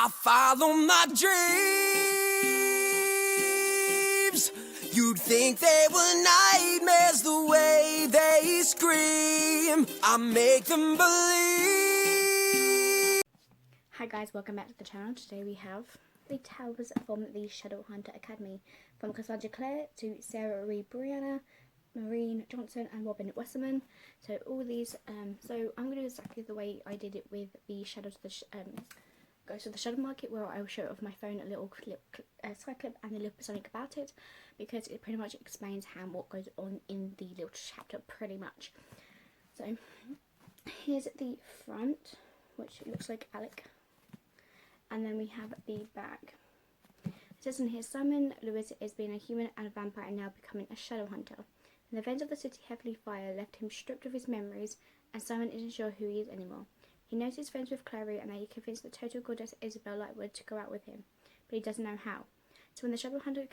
I follow my dreams. You'd think they were nightmares the way they scream. I make them believe. Hi guys, welcome back to the channel. Today we have the towers from the Shadowhunter Academy, from Cassandra Clare to Sarah Ree Brianna, Maureen Johnson and Robin Wesserman. So all these, so I'm going to do exactly the way I did it with the Ghost of the Shadow Market, where I will show it off my phone a little side clip and a little bit something about it, because it pretty much explains what goes on in the little chapter pretty much. So here's the front, which looks like Alec, and then we have the back. It says in here, Simon Lewis is being a human and a vampire and now becoming a shadow hunter. The events of the City Heavenly Fire left him stripped of his memories, and Simon isn't sure who he is anymore. He knows he's friends with Clare and that he convinced the total goddess Isabel Lightwood to go out with him, but he doesn't know how. So when the Shadowhunter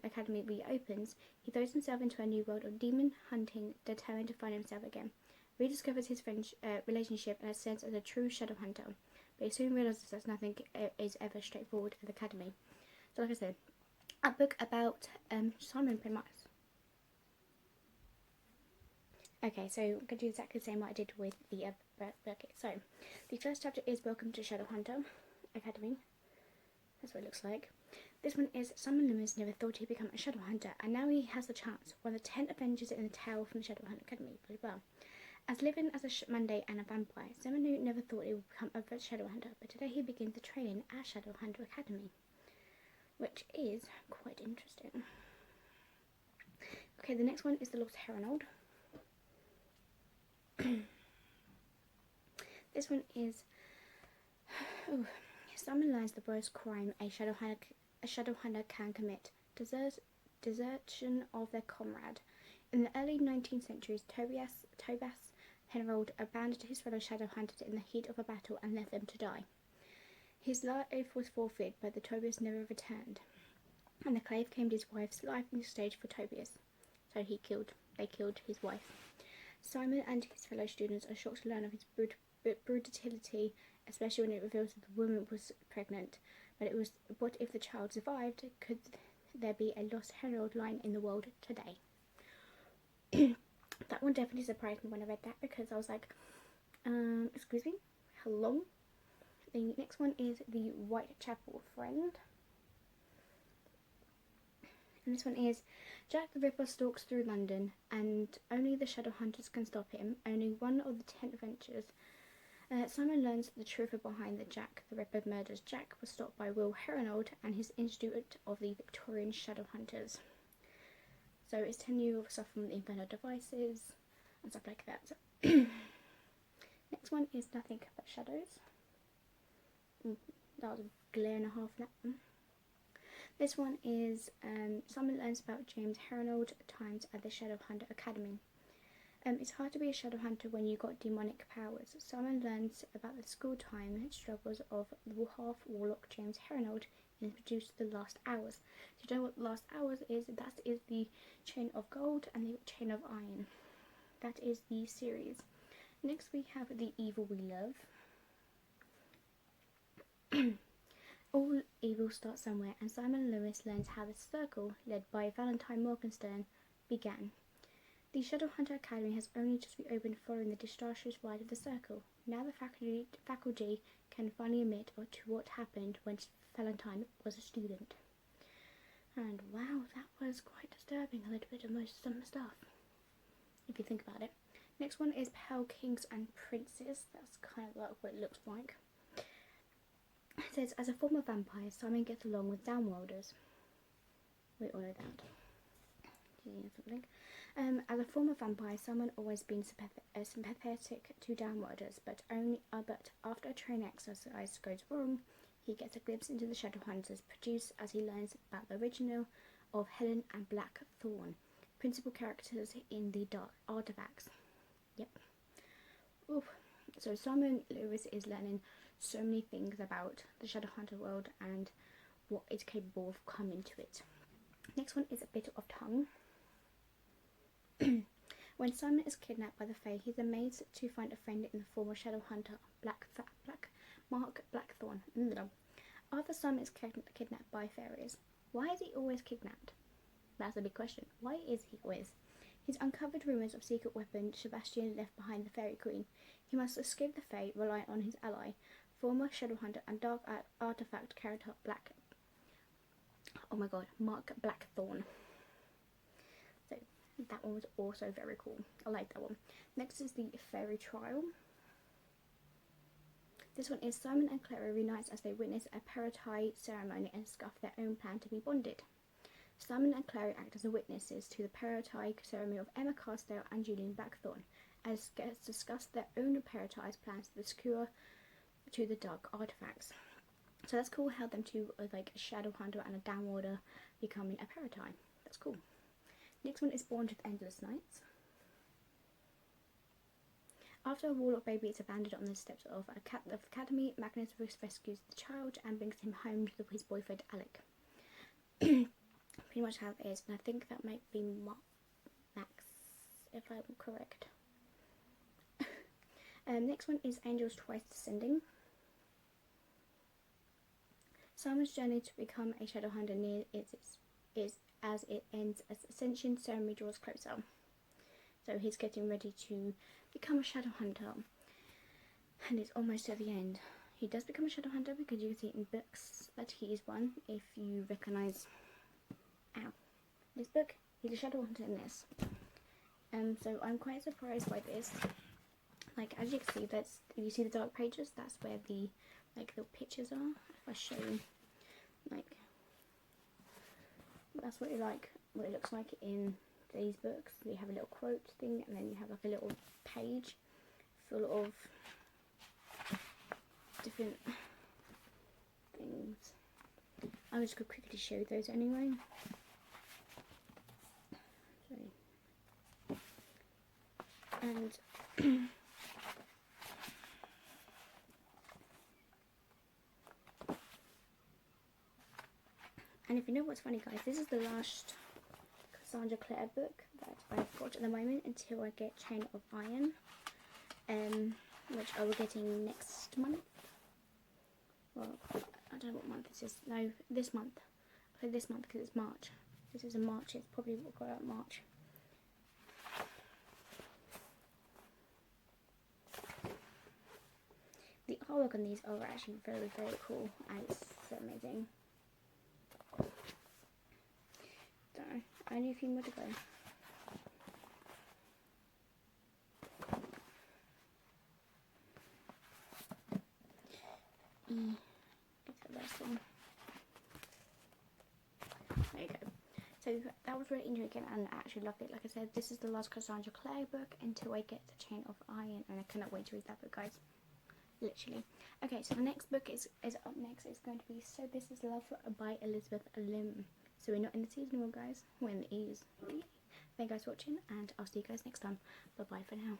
Academy reopens, he throws himself into a new world of demon hunting, determined to find himself again. Rediscovers his relationship and ascends as a true Shadowhunter, but he soon realises that nothing is ever straightforward at the Academy. So like I said, a book about Simon pretty much. Okay, so I'm going to do exactly the same what I did with the book. So, the first chapter is Welcome to Shadowhunter Academy. That's what it looks like. This one is Simon Loomis never thought he'd become a Shadowhunter, and now he has the chance. One of the 10 Avengers in the Tower from the Shadowhunter Academy. Very well. As living as a Monday and a vampire, Simon never thought he would become a Shadowhunter, but today he begins the training at Shadowhunter Academy, which is quite interesting. Okay, the next one is the Lost Herald. This one is Simon learns the worst crime a Shadowhunter can commit: desertion of their comrade. In the early 19th century, Tobias Herald abandoned his fellow Shadowhunters in the heat of a battle and left them to die. His life was forfeit, but the Tobias never returned, and the clave claimed his wife's life in exchange for Tobias. So they killed his wife. Simon and his fellow students are shocked to learn of his brutality, especially when it reveals that the woman was pregnant. But what if the child survived? Could there be a lost herald lying in the world today? That one definitely surprised me when I read that, because I was like, excuse me, hello? The next one is the Whitechapel Friend. And this one is Jack the Ripper stalks through London, and only the Shadowhunters can stop him. Only one of the 10 adventures. Simon learns the truth behind the Jack the Ripper murders. Jack was stopped by Will Herenold and his Institute of the Victorian Shadowhunters. So it's 10 new stuff from the Infernal Devices and stuff like that. So next one is Nothing But Shadows. That was a glare and a half, that one. This one is Simon learns about James Herenold times at the Shadowhunter Academy. It's hard to be a Shadowhunter when you got demonic powers. Simon learns about the school time struggles of the half-warlock James Herenold and introduced The Last Hours. So you know what The Last Hours is? That is the Chain of Gold and the Chain of Iron. That is the series. Next we have The Evil We Love. All evil starts somewhere, and Simon Lewis learns how the circle, led by Valentine Morgenstern, began. The Shadowhunter Academy has only just reopened following the disastrous rise of the circle. Now the faculty can finally admit to what happened when Valentine was a student. And wow, that was quite disturbing, a little bit of some stuff, if you think about it. Next one is Pale Kings and Princes. That's kind of like what it looks like. It says, as a former vampire, Simon gets along with downworlders. We all know that. As a former vampire, Simon always been sympathetic to downworlders, but after a training exercise goes wrong, he gets a glimpse into the Shadowhunters produced as he learns about the original of Helen and Blackthorn, principal characters in the Dark Artifacts. Yep. Oof. So Simon Lewis is learning so many things about the Shadowhunter world and what is capable of coming to it. Next one is A Bit of Tongue. When Simon is kidnapped by the Fae, he's amazed to find a friend in the former Shadowhunter, Mark Blackthorn. Simon is kidnapped by fairies. Why is he always kidnapped? That's a big question. Why is he always? He's uncovered rumours of secret weapon Sebastian left behind the Fairy Queen. He must escape the Fae, relying on his ally, former Shadowhunter and dark artifact character Mark Blackthorn. So that one was also very cool. I like that one. Next is the Fairy Trial. This one is Simon and Clare reunite as they witness a parity ceremony and discuss their own plan to be bonded. Simon and Clare act as witnesses to the parity ceremony of Emma Carstale and Julian Blackthorn, as guests discuss their own parity plans to secure to the dark artifacts. So that's cool how them two are like a Shadowhunter and a Downwarder becoming a parity. That's cool. Next one is Born with Endless Nights. After a warlock baby is abandoned on the steps of the academy, Magnus rescues the child and brings him home to his boyfriend Alec. Pretty much how it is, and I think that might be Max, if I'm correct. Next one is Angels Twice Descending. Simon's journey to become a Shadowhunter near is as it ends as Ascension ceremony draws closer. So he's getting ready to become a Shadowhunter, and it's almost at the end. He does become a Shadowhunter because you can see in books that he is one. If you recognise this book, he's a Shadowhunter in this. So I'm quite surprised by this. Like, as you can see, if you see the dark pages, that's where the pictures are. If I show you, that's what it looks like in these books. You have a little quote thing, and then you have like a little page full of different things. I'm just going to quickly show those anyway. And and if you know what's funny, guys, this is the last Cassandra Clare book that I've got at the moment until I get Chain of Iron, which I will be getting next month. Well, I don't know what month this is. No, this month. I say this month because it's March. This is in March. It's probably what got out in March. The artwork on these are actually very, very cool, and it's so amazing. Don't know, only a few more to go. Get the last one. There you go. So that was really interesting, and I actually loved it. Like I said, this is the last Cassandra Clare book until I get the Chain of Iron, and I cannot wait to read that book, guys. Literally. Okay, so the next book is up next. It's going to be So This Is Love by Elizabeth Lim. So we're not in the season anymore, guys. We're in the E's. Okay. Thank you guys for watching, and I'll see you guys next time. Bye bye for now.